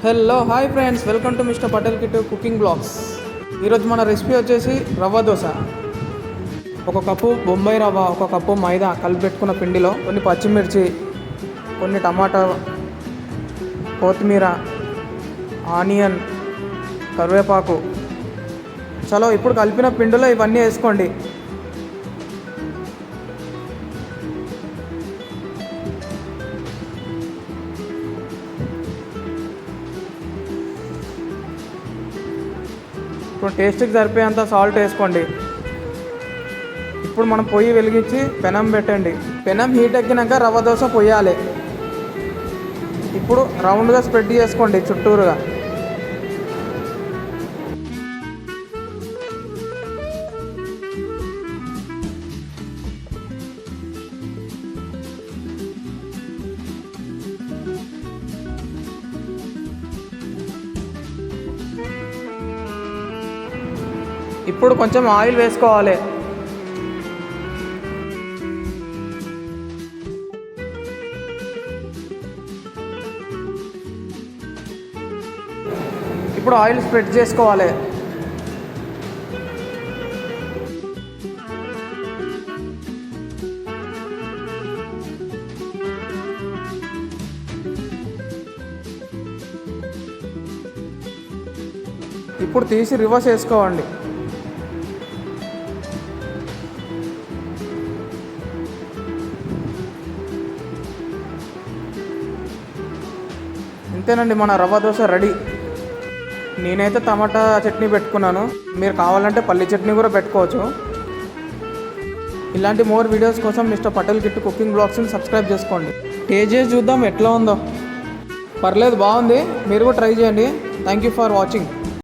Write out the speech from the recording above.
Hello hi friends, welcome to mister Patel kit cooking blogs. ఈరోజు మన recipe వచ్చేసి రవ్వ దోశ. ఒక కప్పు బొంబాయి రవ్వ, ఒక కప్పు మైదా కలిపి పెట్టుకున్న పిండిలో కొన్ని పచ్చిమిర్చి, కొన్ని టమాటా, కొత్తిమీర, ఆనియన్, కరివేపాకు. చలో ఇప్పుడు కలిపిన పిండిలో ఇవన్నీ వేసుకోండి. ఇప్పుడు టేస్ట్కి సరిపోయేంత సాల్ట్ వేసుకోండి. ఇప్పుడు మనం పొయ్యి వెలిగించి పెనం పెట్టండి. పెనం హీట్ ఎక్కినాక రవ్వ దోశ పొయ్యాలి. ఇప్పుడు రౌండ్గా స్ప్రెడ్ చేసుకోండి చుట్టూరుగా. ఇప్పుడు కొంచెం ఆయిల్ వేసుకోవాలి. ఇప్పుడు ఆయిల్ స్ప్రెడ్ చేసుకోవాలి. ఇప్పుడు తీసి రివర్స్ వేసుకోండి. ఇంతేనండి, మన రవ్వ దోశ రెడీ. నేనైతే టమాటా చట్నీ పెట్టుకున్నాను, మీరు కావాలంటే పల్లి చట్నీ కూడా పెట్టుకోవచ్చు. ఇలాంటి మోర్ వీడియోస్ కోసం మిస్టర్ పటేల్ కిట్ కుకింగ్ బ్లాగ్స్ని సబ్స్క్రైబ్ చేసుకోండి. టేస్ట్ చేసి చూద్దాం ఎట్లా ఉందో. పర్లేదు, బాగుంది. మీరు కూడా ట్రై చేయండి. Thank you for watching.